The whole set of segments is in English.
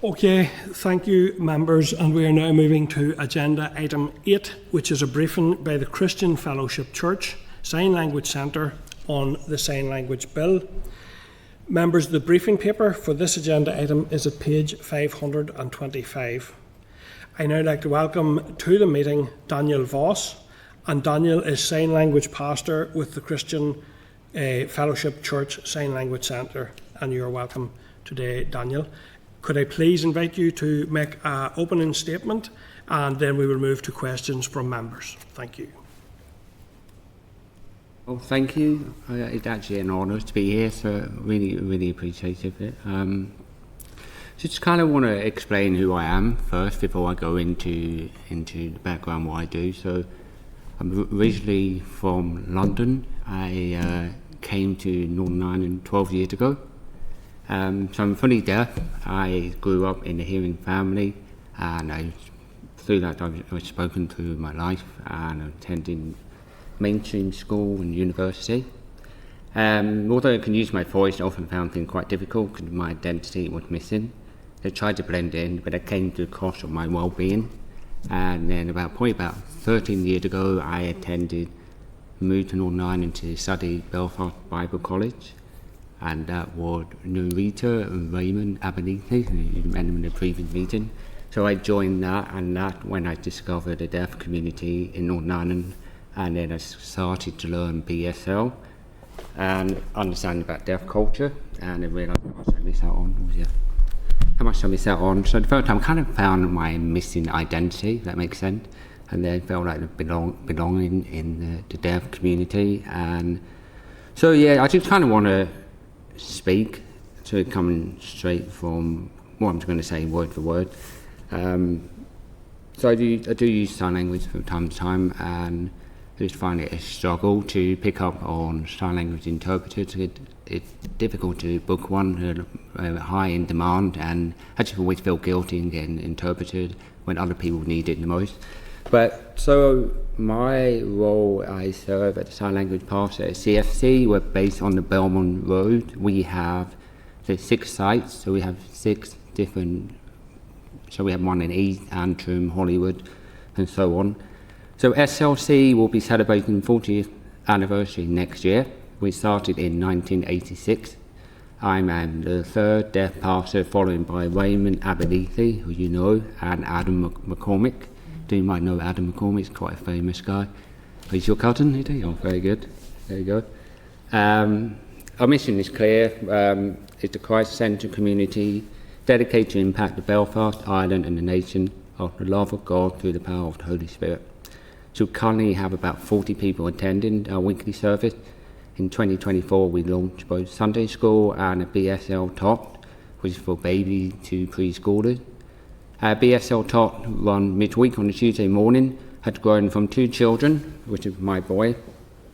Okay, thank you, members, and we are now moving to agenda item 8, which is a briefing by the Christian Fellowship Church Sign Language Centre on the Sign Language Bill. Members, the briefing paper for this agenda item is at page 525. I now like to welcome to the meeting Daniel Voss, and Daniel is Sign Language Pastor with the Christian Fellowship Church Sign Language Centre, and you are welcome today, Daniel. Could I please invite you to make an opening statement, and then we will move to questions from members. Thank you. Well, thank you. It's actually an honour to be here, so really appreciate it. Just kind of want to explain who I am first before I go into the background what I do. So I'm originally from London. I came to Northern Ireland 12 years ago. So I'm fully deaf. I grew up in a hearing family, and through that I've spoken through my life and attending mainstream school and university. Although I can use my voice, I often found things quite difficult because my identity was missing. I tried to blend in, but it came to the cost of my well-being. And then about 13 years ago, I moved to Northern Ireland to study Belfast Bible College. And that was Rita and Raymond Abernethy, who you met in the previous meeting. So I joined that, and that when I discovered the deaf community in Northern Ireland, and then I started to learn BSL and understand about deaf culture, and I realised how much I missed out on. So the first time I kind of found my missing identity, if that makes sense, and then felt like belonging in the deaf community. And so yeah, I just kind of want to speak, so coming straight from what I'm going to say word for word. So I do use sign language from time to time, and I just find it a struggle to pick up on sign language interpreters. It's difficult to book one, high in demand, and I just always feel guilty in getting interpreted when other people need it the most. But so my role, I serve at the Sign Language Pastor at CFC. We're based on the Belmont Road. We have 6 sites, so we have 6 different. So we have one in East, Antrim, Hollywood, and so on. So SLC will be celebrating 40th anniversary next year. We started in 1986. I'm the 3rd deaf pastor, followed by Raymond Abernethy, who you know, and Adam McCormick. Do you might know Adam McCormick? He's quite a famous guy. He's your cousin, is he? Oh, very good. There you go. Our mission is clear. It's a Christ-centred community dedicated to impact the Belfast, Ireland and the nation of the love of God through the power of the Holy Spirit. So we currently have about 40 people attending our weekly service. In 2024, we launched both Sunday school and a BSL Tot, which is for baby to preschoolers. BSL Tot run midweek on a Tuesday morning had grown from 2 children, which is my boy,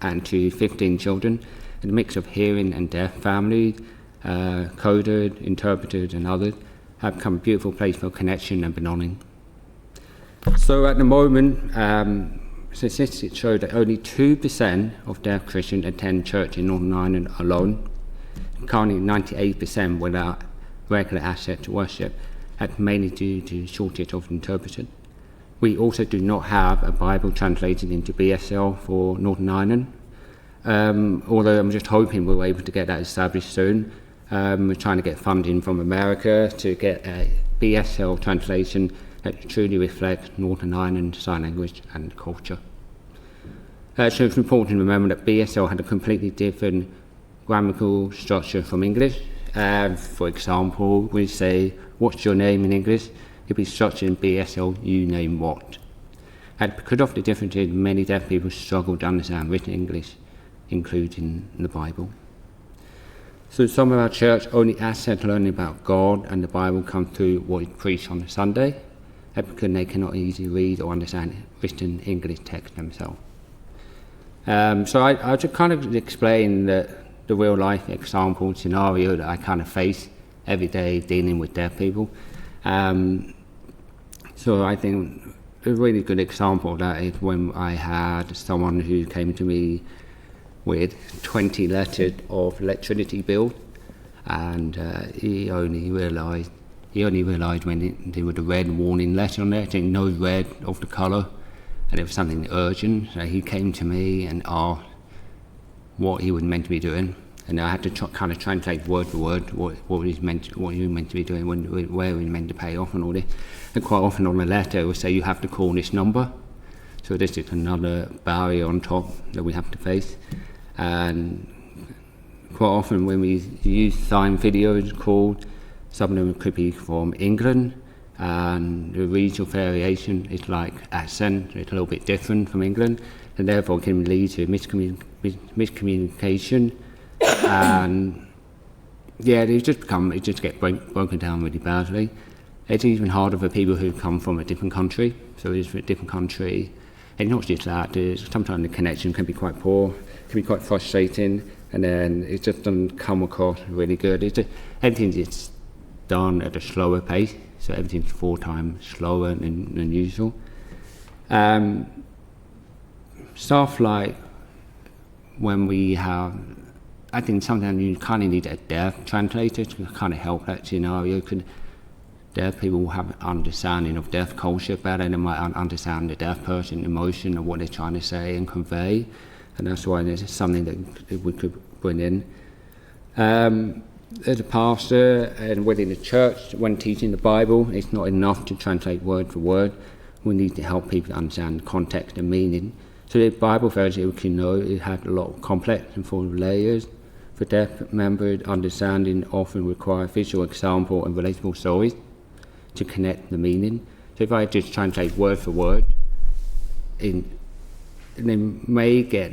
and to 15 children, and a mix of hearing and deaf families, coded, interpreted and others, have become a beautiful place for connection and belonging. So at the moment, statistics show that only 2% of deaf Christians attend church in Northern Ireland alone. Currently 98% without regular access to worship, and mainly due to shortage of interpreters. We also do not have a Bible translated into BSL for Northern Ireland, although I'm just hoping we're able to get that established soon. We're trying to get funding from America to get a BSL translation that truly reflects Northern Ireland sign language and culture. So it's important to remember that BSL had a completely different grammatical structure from English. For example, we say, "What's your name?" in English. It'd be structured in BSL, "You name what." And because of the differences, many deaf people struggle to understand written English, including the Bible. So some of our church only access learning about God and the Bible come through what is preached on a Sunday, because they cannot easily read or understand written English text themselves. So I just kind of explain the real life example scenario that I kind of face every day dealing with deaf people. So I think a really good example of that is when I had someone who came to me with 20 letters of electricity bill, and he only realised he only realised when there was a red warning letter on there, saying no red of the colour, and it was something urgent. So he came to me and asked what he was meant to be doing, and I had to kind of translate word for word what he was meant to be doing, where he was meant to pay off and all this. And quite often on the letter it would say you have to call this number. So this is another barrier on top that we have to face. And quite often when we use sign videos called, some of them could be from England, and the regional variation is like accent, it's a little bit different from England, and therefore can lead to miscommunication. And yeah, it just gets broken down really badly. It's even harder for people who come from a different country. So it's a different country, and not just that, sometimes the connection can be quite poor, can be quite frustrating, and then it just doesn't come across really good. Everything is done at a slower pace, so everything's 4 times slower than usual. Stuff like when we have, I think sometimes you kind of need a deaf translator to kind of help that scenario. Deaf people have an understanding of deaf culture better, and they might understand the deaf person emotion of what they're trying to say and convey, and that's why there's something that we could bring in. As a pastor and within the church, when teaching the Bible, it's not enough to translate word for word. We need to help people understand the context and meaning. So the Bible verse, you can know, it had a lot of complex and full of layers. For deaf members, understanding often requires visual example and relatable stories to connect the meaning. So if I just translate word for word, they may get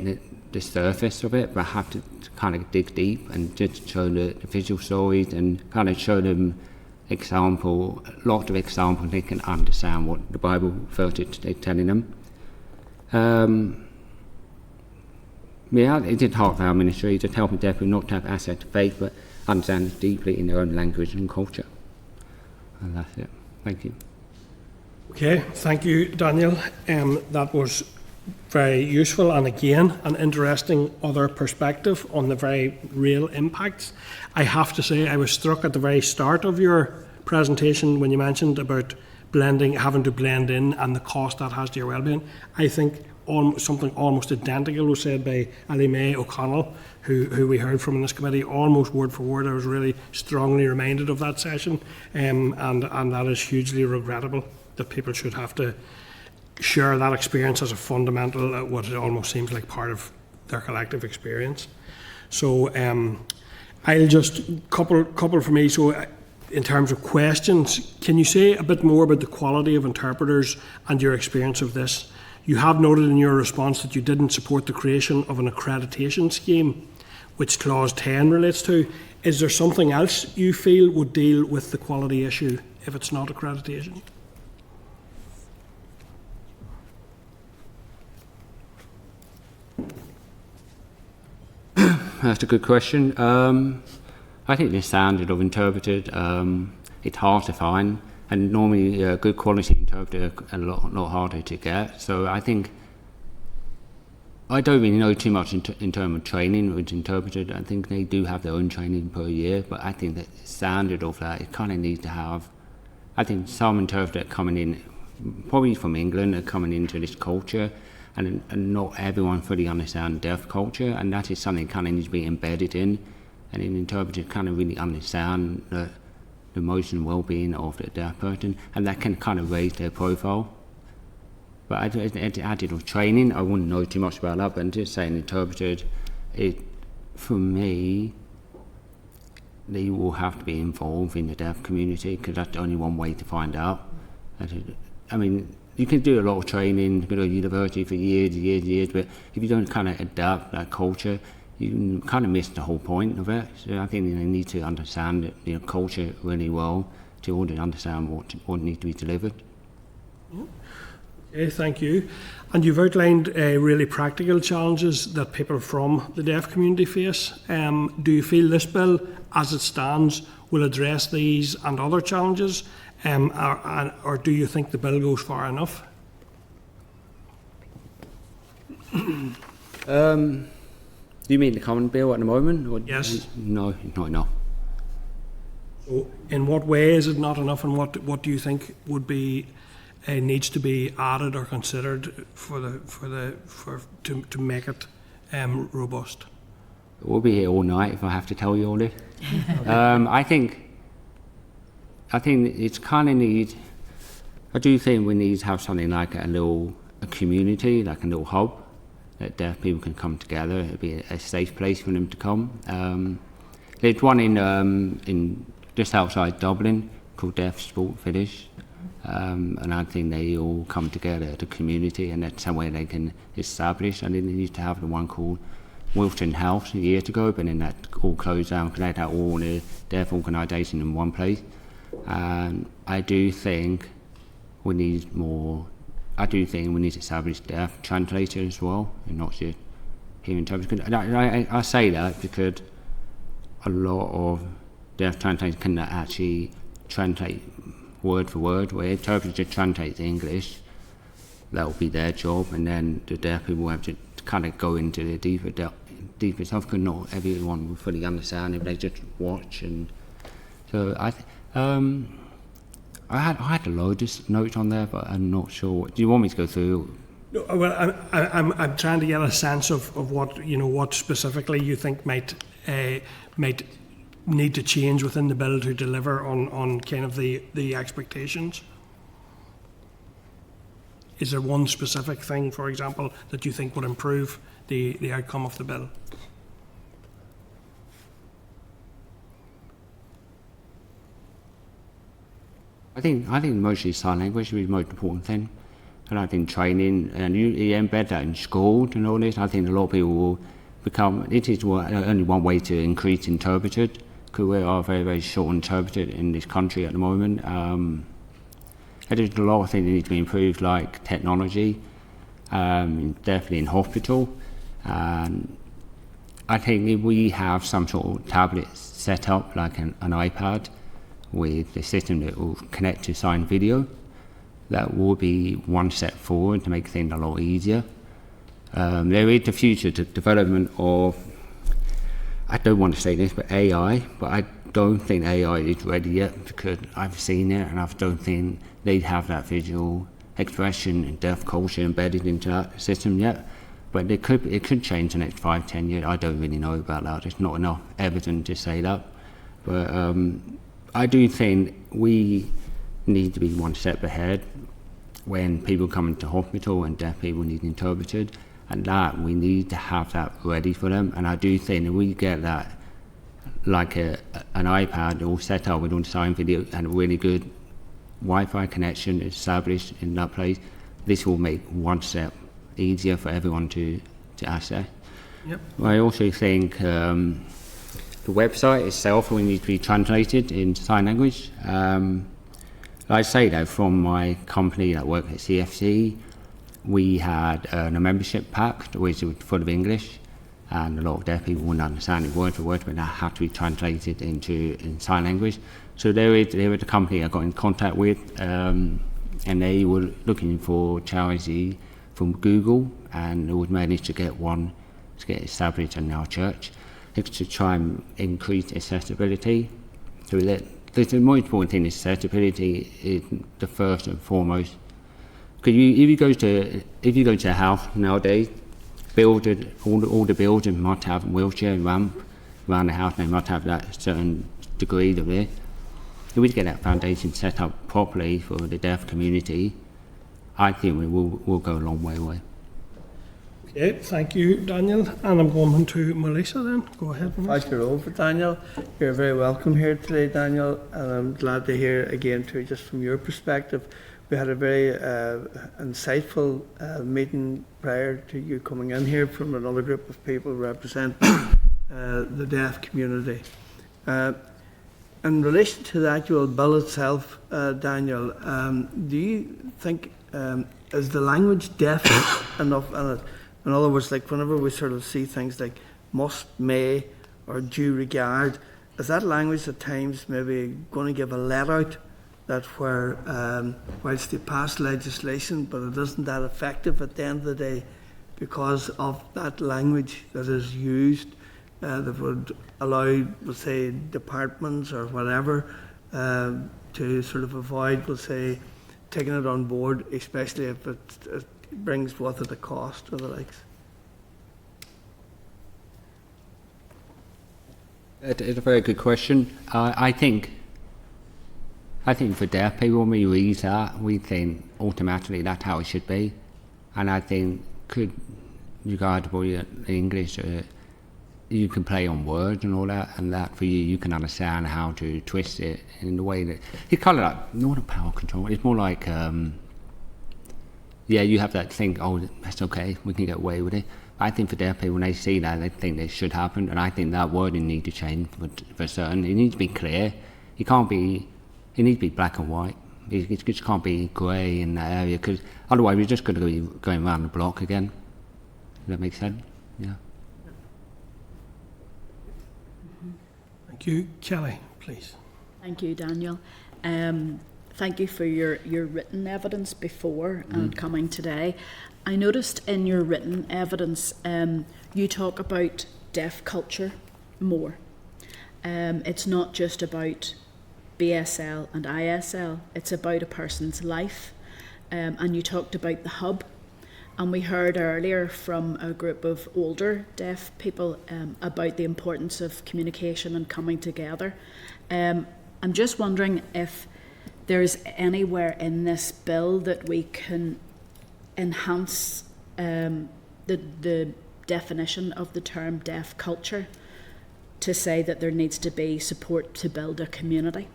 the surface of it, but I have to kind of dig deep and just show the visual stories and kind of show them lots of examples, they can understand what the Bible verse is telling them. It is hard for our ministry, just helping deaf people not to have access to faith, but understand it deeply in their own language and culture. And that's it. Thank you. Okay, thank you, Daniel. That was very useful, and again, an interesting other perspective on the very real impacts. I have to say, I was struck at the very start of your presentation when you mentioned about having to blend in and the cost that has to your well-being. I think something almost identical was said by Ellie Mae O'Connell, who we heard from in this committee, almost word for word. I was really strongly reminded of that session, and that is hugely regrettable that people should have to share that experience as a fundamental, what it almost seems like part of their collective experience. So I'll just couple for me. So in terms of questions, can you say a bit more about the quality of interpreters and your experience of this? You have noted in your response that you didn't support the creation of an accreditation scheme, which Clause 10 relates to. Is there something else you feel would deal with the quality issue if it's not accreditation? That's a good question. I think the standard of interpreted, it's hard to find, and normally a good quality interpreter a lot harder to get. So I think I don't really know too much in terms of training with interpreters. I think they do have their own training per year, but I think the standard of that, it kind of needs to have, I think some interpreters coming in, probably from England, are coming into this culture, and not everyone fully understands deaf culture, and that is something kind of needs to be embedded in, and an interpreter kind of really understand the emotional well-being of the deaf person, and that can kind of raise their profile. But added of training, I wouldn't know too much about that, but just saying interpreted, for me, they will have to be involved in the deaf community, because that's only one way to find out. I mean, you can do a lot of training, go to university for years, but if you don't kind of adapt that culture, you kind of miss the whole point of it. So I think they need to understand culture really well to order to understand what needs to be delivered. Okay, thank you. And you've outlined really practical challenges that people from the deaf community face. Do you feel this bill, as it stands, will address these and other challenges, or do you think the bill goes far enough? Do you mean the common bill at the moment? Or yes. No, not enough. So in what way is it not enough, and what do you think would be needs to be added or considered to make it robust? We'll be here all night if I have to tell you all this. I think it's kind of need. I do think we need to have something like a community, like a little hub that deaf people can come together. It'd be a safe place for them to come. There's one in just outside Dublin called Deaf Sport Village, and I think they all come together as a community, and that's somewhere they can establish. And then they used to have the one called Wilton House years ago, but then that all closed down because they had all the deaf organisation in one place. And I do think we need more. I do think we need to establish deaf translators as well, and not just hearing interpreters. I say that because a lot of deaf translators cannot actually translate word for word. Where interpreters translate English, that will be their job, and then the deaf people have to kind of go into the deeper stuff because not everyone will fully understand if they just watch. And so I had a load of notes on there, but I'm not sure. Do you want me to go through? No, well, I'm trying to get a sense of what specifically you think might need to change within the bill to deliver on kind of the expectations. Is there one specific thing, for example, that you think would improve the outcome of the bill? I think mostly sign language is the most important thing, and I think training, and you embed that in school and all this. I think a lot of people will become. It is only one way to increase interpreters, because we are very, very short interpreted in this country at the moment. There's a lot of things that need to be improved, like technology, definitely in hospital. And I think if we have some sort of tablet set up, like an iPad, with a system that will connect to sign video, that will be one step forward to make things a lot easier. There is the future development of, I don't want to say this, but AI, but I don't think AI is ready yet because I've seen it and I don't think they have that visual expression and deaf culture embedded into that system yet. But it could change in the next 5-10 years. I don't really know about that. There's not enough evidence to say that. But I do think we need to be one step ahead when people come into hospital and deaf people need interpreted, and that we need to have that ready for them. And I do think if we get that, like an iPad all set up with all the sign video and a really good Wi-Fi connection established in that place, this will make one step easier for everyone to access. Yep. I also think the website itself will need to be translated into sign language. I say that from my company that worked at CFC, we had a membership pack which was full of English, and a lot of deaf people wouldn't understand it word for word, but that had to be translated in sign language. So there was a company I got in contact with, and they were looking for charity from Google, and they would manage to get one to get established in our church. It's to try and increase accessibility. So the most important thing is accessibility is the first and foremost. Because if you go to a house nowadays, all the buildings must have a wheelchair ramp around the house. They must have that certain degree of it. If we get that foundation set up properly for the deaf community, I think we will go a long way away. Okay, thank you, Daniel. And I'm going to Melissa then. Go ahead, Melissa. Thank you all for Daniel. You're very welcome here today, Daniel, and I'm glad to hear again too, just from your perspective. We had a very insightful meeting prior to you coming in here from another group of people representing the deaf community. In relation to the actual bill itself, Daniel, do you think is the language deaf enough in it? In other words, like whenever we sort of see things like must, may, or due regard, is that language at times maybe going to give a let out that where, whilst they pass legislation, but it isn't that effective at the end of the day because of that language that is used that would allow, we'll say, departments or whatever to sort of avoid, we'll say, taking it on board, especially if it brings with it a cost or the likes? It's a very good question. I think for deaf people, when we read that, we think automatically that's how it should be. And I think, could you guys in English, you can play on words and all that, and that for you can understand how to twist it in the way that it's kind of like not a power control. It's more like you have that thing. Oh, that's okay. We can get away with it. I think for deaf people, when they see that, they think it should happen, and I think that wording needs to change for certain. It needs to be clear. It needs to be black and white. It just can't be grey in that area, because otherwise we're just going to be going around the block again. Does that make sense? Yeah. Thank you. Kelly, please. Thank you, Daniel. Thank you for your written evidence before and coming today. I noticed in your written evidence you talk about deaf culture more. It's not just about BSL and ISL, it's about a person's life. And you talked about the hub. And we heard earlier from a group of older deaf people about the importance of communication and coming together. I'm just wondering if there's anywhere in this bill that we can enhance the definition of the term deaf culture to say that there needs to be support to build a community.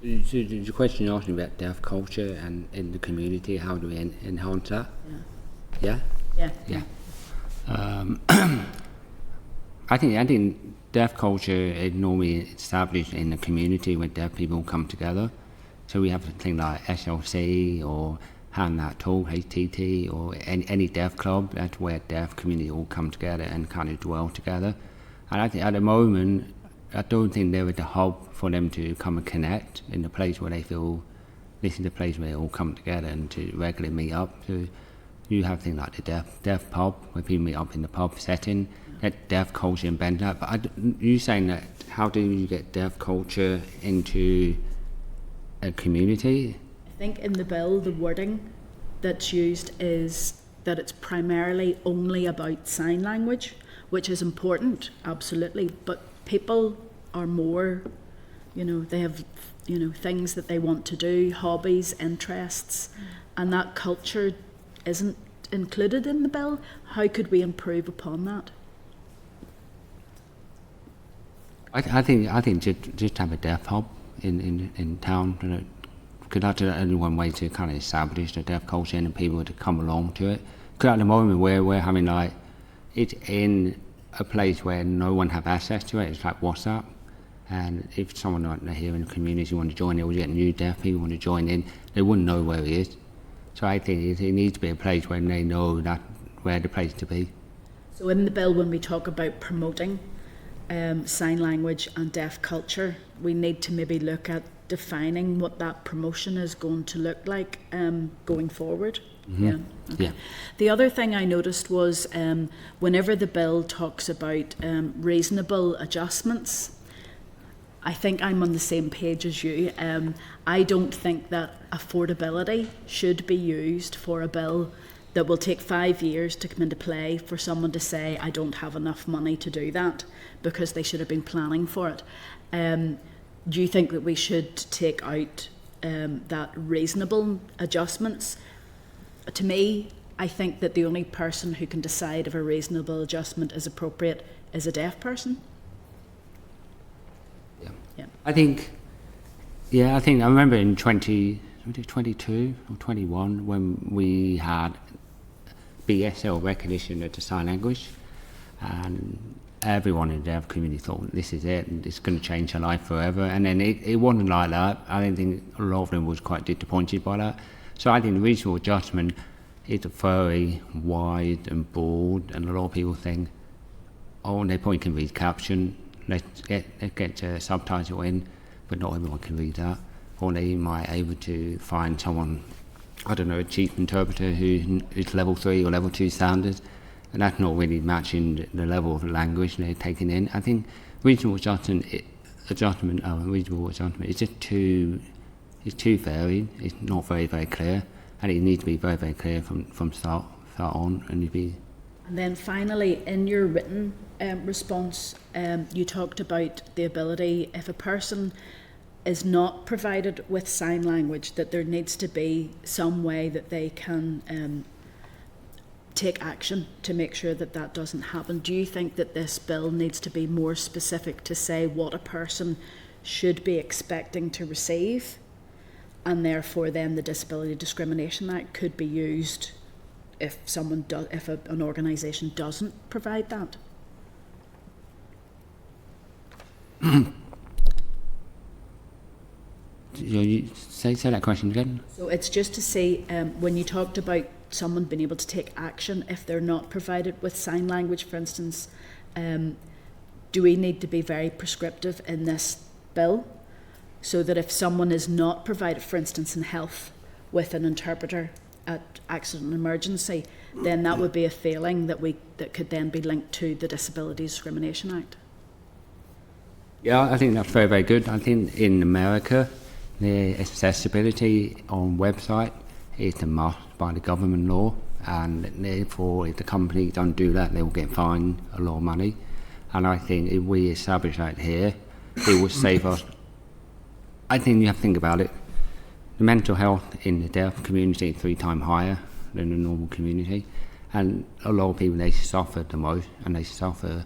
So the question you're asking about deaf culture and in the community, how do we enhance that? Yeah? Yeah. I think deaf culture is normally established in the community where deaf people come together. So we have things like SLC or Hand That Talk, HTT, or any deaf club. That's where deaf community all come together and kind of dwell together. And I think at the moment, I don't think there is a hub for them to come and connect in the place where they feel this is the place where they all come together and to regularly meet up. So you have things like the deaf pub, where people meet up in the pub setting, that deaf culture and bend that. But you're saying that, how do you get deaf culture into a community? I think in the bill, the wording that's used is that it's primarily only about sign language, which is important, absolutely, but people are more, they have, things that they want to do, hobbies, interests, and that culture isn't included in the bill. How could we improve upon that? I think just have a deaf hub in town. Because that's only one way to kind of establish the deaf culture and people to come along to it. Because at the moment we're having it's in a place where no one have access to it. It's like WhatsApp, and if someone here in the community want to join in, or get new deaf people want to join in, they wouldn't know where it is. So I think it needs to be a place where they know that where the place to be. So in the bill, when we talk about promoting sign language and deaf culture, we need to maybe look at defining what that promotion is going to look like going forward. Mm-hmm. Yeah. Okay. Yeah. The other thing I noticed was whenever the bill talks about reasonable adjustments, I think I'm on the same page as you. I don't think that affordability should be used for a bill that will take 5 years to come into play for someone to say, I don't have enough money to do that, because they should have been planning for it. Do you think that we should take out that reasonable adjustments? To me, I think that the only person who can decide if a reasonable adjustment is appropriate is a deaf person. Yeah. I remember in 2022 or 21 when we had BSL recognition of the sign language, and everyone in the deaf community thought this is it and it's going to change her life forever, and then it wasn't like that. I don't think a lot of them was quite disappointed by that. So I think the reasonable adjustment is very wide and broad, and a lot of people think, oh, they probably can read caption, let's get a subtitle in, but not everyone can read that. Or they might be able to find someone I don't know, a chief interpreter who is level 3 or level 2 standards, and that's not really matching the level of language they're taking in. I think reasonable adjustment is just too varied. It's not very, very clear, and it needs to be very, very clear from start on. And then finally, in your written response, you talked about the ability, if a person is not provided with sign language, that there needs to be some way that they can take action to make sure that that doesn't happen. Do you think that this bill needs to be more specific to say what a person should be expecting to receive, and therefore then the Disability Discrimination Act could be used if an organisation doesn't provide that? You say that question again? So it's just to see, when you talked about someone being able to take action if they're not provided with sign language, for instance, do we need to be very prescriptive in this bill so that if someone is not provided, for instance in health, with an interpreter at accident and emergency, then that would be a failing that could then be linked to the Disability Discrimination Act? Yeah, I think that's very, very good. I think in America, the accessibility on website is a must by the government law, and therefore if the company don't do that, they will get fined a lot of money. And I think if we establish that here, it will save us. I think you have to think about it. The mental health in the deaf community is 3 times higher than the normal community, and a lot of people, they suffer the most, and they suffer.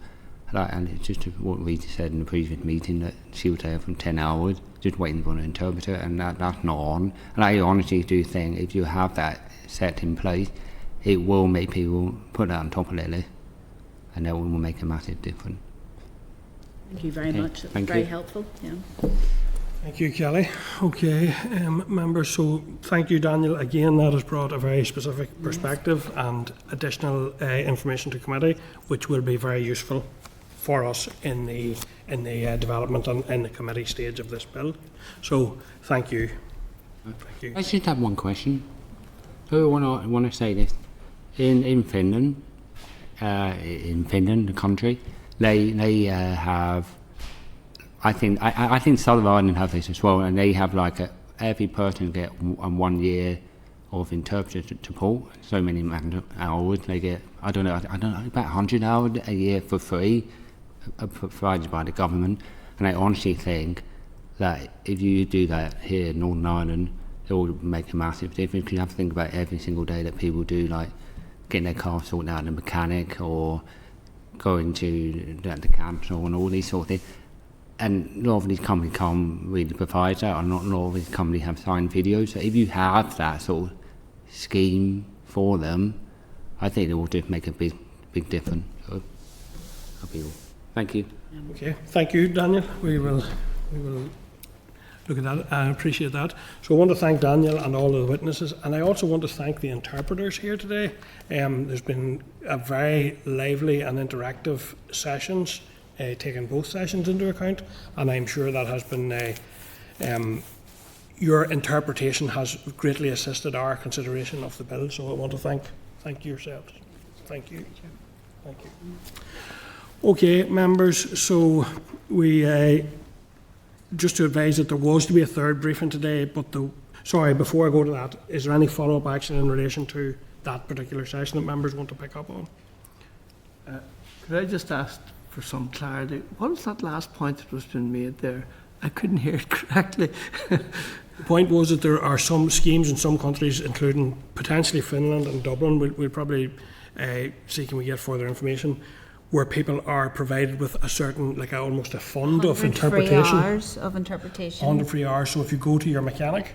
And it's just what we said in the previous meeting, that she was there for 10 hours just waiting for an interpreter, and that's not on. And I honestly do think if you have that set in place, it will make people put that on top of their list, and that will make a massive difference. Thank you very much. That's very helpful. Yeah. Thank you, Kelly. Okay, members, so thank you, Daniel. Again, that has brought a very specific perspective and additional information to committee, which will be very useful for us in the development and in the committee stage of this bill. So, thank you. Thank you. I just have one question. I want to say this. In Finland, the country, they have. I think Southern Ireland have this as well, and they have every person get 1 year of interpreter support. So many hours they get. I don't know, about 100 hours a year for free, provided by the government. And I honestly think that if you do that here in Northern Ireland, it will make a massive difference. You have to think about every single day that people do, like getting their car sorted out in a mechanic, or going to the council and all these sort of things. And a lot of these companies can't really provide that, or not a lot of these companies have signed videos. So if you have that sort of scheme for them, I think it will just make a big difference. So, thank you. Okay, thank you, Daniel. We will look at that. I appreciate that. So I want to thank Daniel and all of the witnesses, and I also want to thank the interpreters here today. There's been a very lively and interactive sessions, taking both sessions into account, and I'm sure that has been your interpretation has greatly assisted our consideration of the bill. So I want to thank yourselves. Thank you. Thank you. Okay, members. So we just to advise that there was to be a third briefing today, but before I go to that, is there any follow-up action in relation to that particular session that members want to pick up on? Could I just ask for some clarity? What was that last point that was being made there? I couldn't hear it correctly. The point was that there are some schemes in some countries, including potentially Finland and Dublin. We'll probably see can we get further information, where people are provided with a certain, almost a fund of interpretation. 100 free hours of interpretation. 100 free hours. So if you go to your mechanic,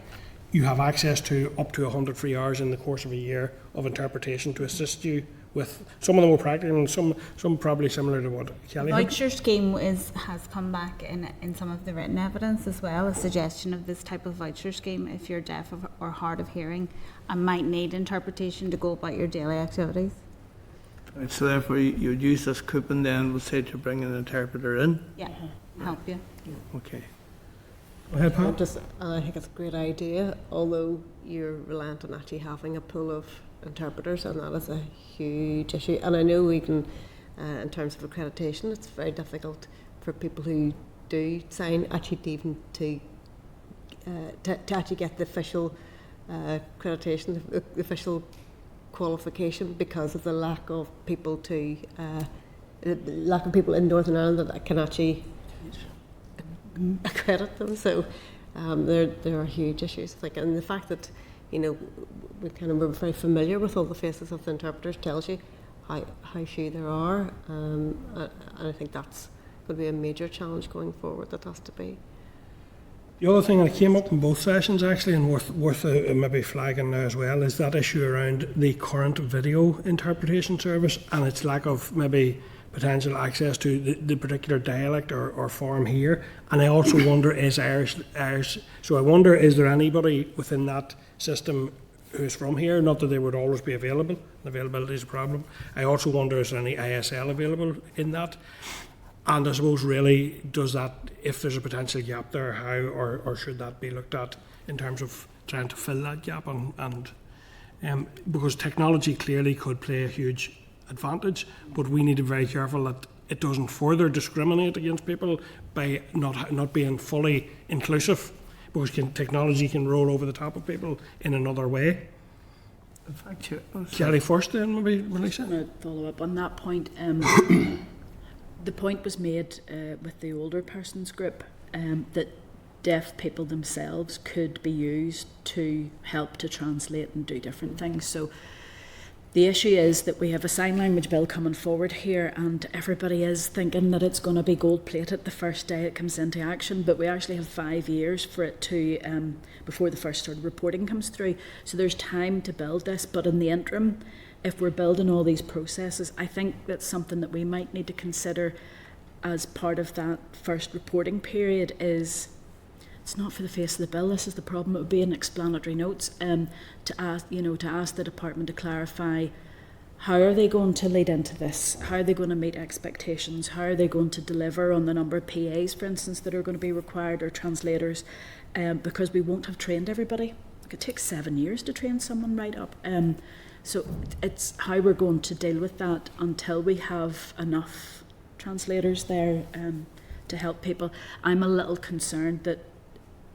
you have access to up to 100 free hours in the course of a year of interpretation to assist you with. Some of them more practical, and some probably similar to what Kelly had. Voucher scheme has come back in some of the written evidence as well, a suggestion of this type of voucher scheme if you're deaf or hard of hearing and might need interpretation to go about your daily activities. Right, so therefore you'd use this coupon then, we'll say, to bring an interpreter in? Yeah, help you. Okay. Go ahead, Pat. I think it's a great idea, although you're reliant on actually having a pool of interpreters, and that is a huge issue. And I know even in terms of accreditation, it's very difficult for people who do sign actually to actually get the official accreditation, the official qualification, because of the lack of people in Northern Ireland that can actually accredit them. So there are huge issues, I think, and the fact that we're very familiar with all the faces of the interpreters tells you how few there are, and I think that's going to be a major challenge going forward. That has to be. The other thing that came up in both sessions, actually, and worth maybe flagging now as well, is that issue around the current video interpretation service and its lack of maybe potential access to the particular dialect or form here. And I also wonder, is Irish? So I wonder, is there anybody within that system who's from here? Not that they would always be available. Availability is a problem. I also wonder, is there any ISL available in that? And I suppose, really, does that, if there's a potential gap there, how or should that be looked at in terms of trying to fill that gap? And because technology clearly could play a huge advantage, but we need to be very careful that it doesn't further discriminate against people by not being fully inclusive, because technology can roll over the top of people in another way. In fact, Kelly first, then maybe Melissa. I'm going to follow up on that point. The point was made with the older persons group that deaf people themselves could be used to help to translate and do different things. So the issue is that we have a sign language bill coming forward here, and everybody is thinking that it's going to be gold plated the first day it comes into action, but we actually have 5 years for it to before the first sort of reporting comes through. So there's time to build this, but in the interim, if we're building all these processes, I think that's something that we might need to consider as part of that first reporting period. Is it's not for the face of the bill. This is the problem. It would be in explanatory notes to ask the department to clarify how are they going to lead into this. How are they going to meet expectations? How are they going to deliver on the number of PAs, for instance, that are going to be required, or translators? Because we won't have trained everybody. It could take 7 years to train someone right up. So it's how we're going to deal with that until we have enough translators there to help people. I'm a little concerned that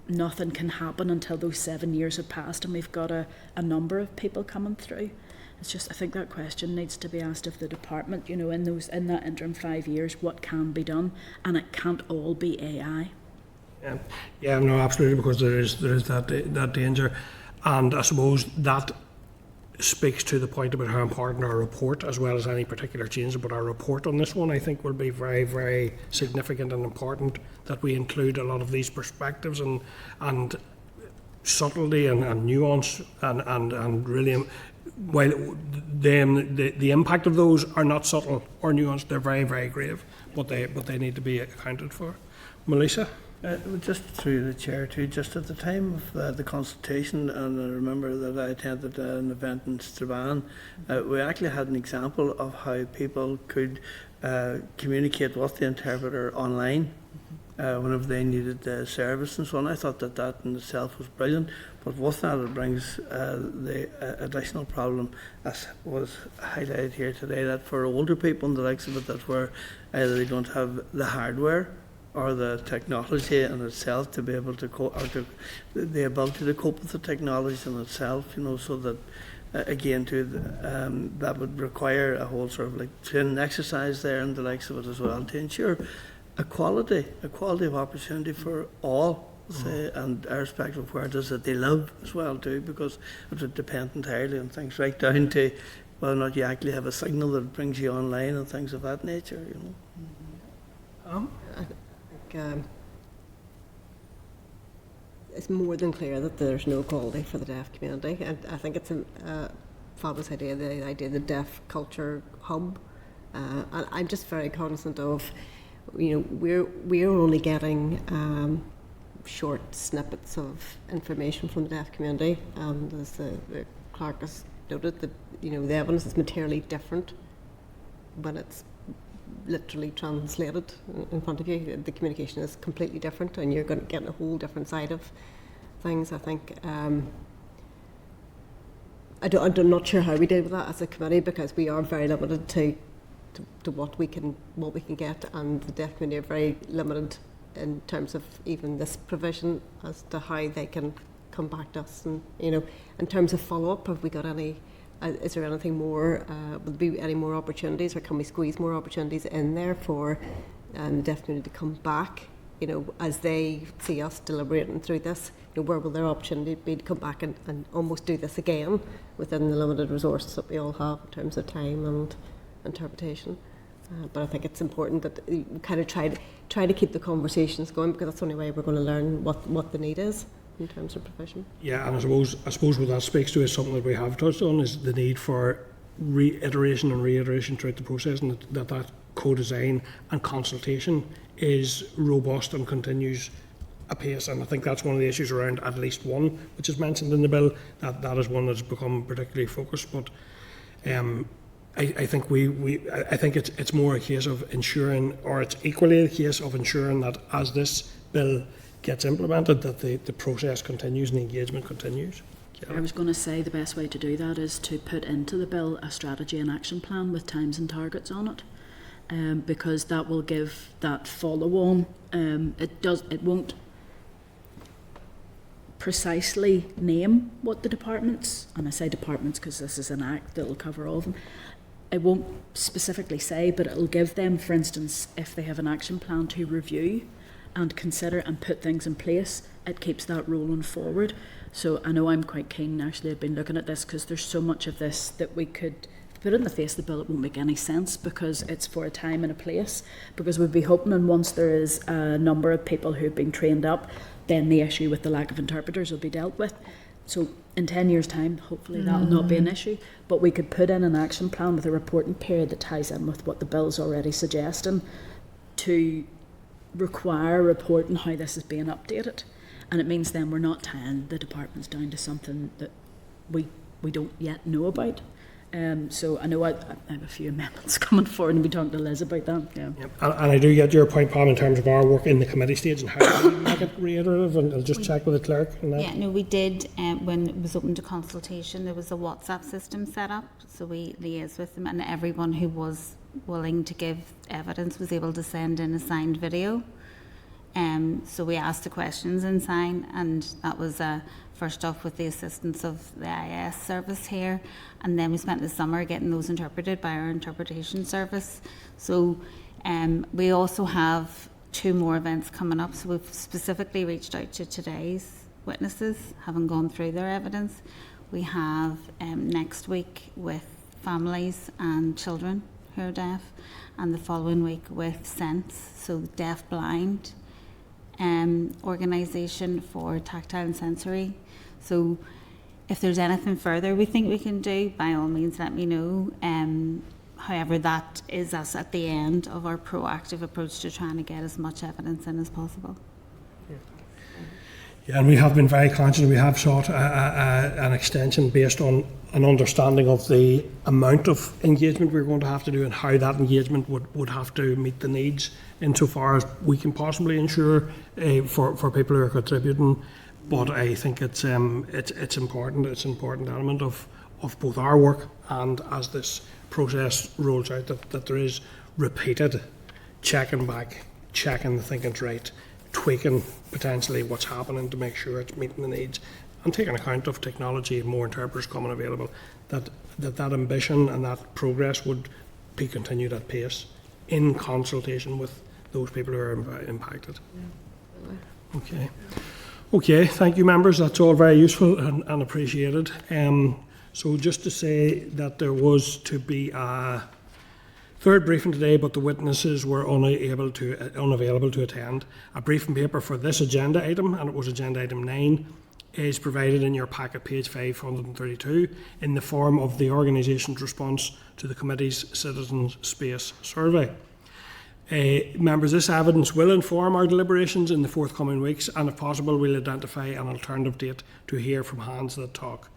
nothing can happen until those 7 years have passed and we've got a number of people coming through. It's just, I think that question needs to be asked of the department, in that interim 5 years, what can be done, and it can't all be AI. Yeah, no, absolutely, because there is that danger, and I suppose that speaks to the point about how important our report, as well as any particular change, but our report on this one, I think, will be very, very significant and important, that we include a lot of these perspectives and subtlety and nuance and really, while the impact of those are not subtle or nuanced, they're very, very grave, but they need to be accounted for. Melissa? Just through the chair too, just at the time of the consultation, and I remember that I attended an event in Strabane, we actually had an example of how people could communicate with the interpreter online whenever they needed service and so on. I thought that in itself was brilliant, but with that it brings the additional problem, as was highlighted here today, that for older people and the likes of it, that were either they don't have the hardware or the technology in itself to be able to cope, or the ability to cope with the technology in itself, so that again too, that would require a whole sort of like training exercise there and the likes of it as well, to ensure equality of opportunity for all, say, and irrespective of where it is that they live as well too, because it would depend entirely on things right down to whether or not you actually have a signal that brings you online and things of that nature, It's more than clear that there's no equality for the deaf community, and I think it's a fabulous idea, the idea of the deaf culture hub. And I'm just very cognizant of, we're only getting short snippets of information from the deaf community, and as the Clerk has noted, that the evidence is materially different when it's literally translated in front of you. The communication is completely different, and you're going to get a whole different side of things. I think I'm not sure how we deal with that as a committee, because we are very limited to what we can get, and the deaf community are very limited in terms of even this provision as to how they can come back to us. And in terms of follow up, have we got any? Is there anything more? Will there be any more opportunities, or can we squeeze more opportunities in there for the deaf community to come back? As they see us deliberating through this, where will their opportunity be to come back and almost do this again within the limited resources that we all have in terms of time and interpretation? But I think it's important that we kind of try to keep the conversations going, because that's the only way we're going to learn what the need is in terms of provision. Yeah, and I suppose what that speaks to is something that we have touched on, is the need for reiteration throughout the process, and that co-design and consultation is robust and continues apace. And I think that's one of the issues around at least one, which is mentioned in the bill, that is one that's become particularly focused. But I think I think it's more a case of ensuring, or it's equally a case of ensuring that as this bill gets implemented, that the process continues and the engagement continues. I was going to say the best way to do that is to put into the bill a strategy and action plan with times and targets on it, because that will give that follow-on. It won't precisely name what the departments, and I say departments because this is an act that will cover all of them. It won't specifically say, but it'll give them, for instance, if they have an action plan to review and consider and put things in place, it keeps that rolling forward. So I know I'm quite keen, actually. I've been looking at this because there's so much of this that we could put in the face of the bill. It won't make any sense because it's for a time and a place, because we'd be hoping, and once there is a number of people who've been trained up, then the issue with the lack of interpreters will be dealt with. So in 10 years' time, hopefully that'll not be an issue, but we could put in an action plan with a reporting period that ties in with what the bill's already suggesting, to require reporting how this is being updated. And it means then we're not tying the departments down to something that we don't yet know about. So I know I have a few amendments coming forward, and we talked to Liz about that. Yeah. Yep. And I do get your point, Pam, in terms of our work in the committee stage and how we make it reiterative, and I'll just check with the clerk on that. Yeah, no, we did, when it was open to consultation, there was a WhatsApp system set up, so we liaised with them, and everyone who was willing to give evidence was able to send in a signed video. So we asked the questions in sign, and that was first off with the assistance of the IS service here, and then we spent the summer getting those interpreted by our interpretation service. So we also have 2 more events coming up, so we've specifically reached out to today's witnesses, having gone through their evidence. We have next week with families and children who are deaf, and the following week with SENSE, so deaf blind organisation for tactile and sensory. So if there's anything further we think we can do, by all means let me know. However, that is us at the end of our proactive approach to trying to get as much evidence in as possible. Yeah, and we have been very conscious. We have sought an extension based on an understanding of the amount of engagement we're going to have to do, and how that engagement would have to meet the needs insofar as we can possibly ensure for people who are contributing. But I think it's important. It's an important element of both our work, and as this process rolls out, that there is repeated checking back, checking the thinking's right, tweaking potentially what's happening to make sure it's meeting the needs, and taking account of technology and more interpreters coming available, that ambition and that progress would be continued at pace in consultation with those people who are impacted. Okay, thank you, members. That's all very useful and appreciated. So just to say that there was to be a third briefing today, but the witnesses were unavailable to attend. A briefing paper for this agenda item, and it was agenda item 9, is provided in your packet, page 532, in the form of the organisation's response to the committee's Citizens Space Survey. Members, this evidence will inform our deliberations in the forthcoming weeks, and if possible we'll identify an alternative date to hear from hands that talk.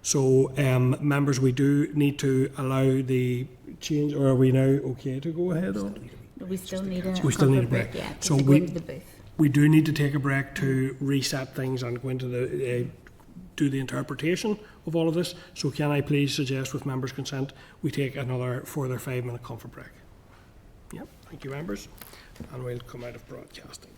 So, members, we do need to allow the change, or are we now okay to go ahead on? We still need a We still need a comfort break. Yeah, So to go into the booth. We do need to take a break to reset things and go into the do the interpretation of all of this. So can I please suggest, with members' consent, we take another further 5-minute comfort break? Yep, thank you, members. And we'll come out of broadcasting.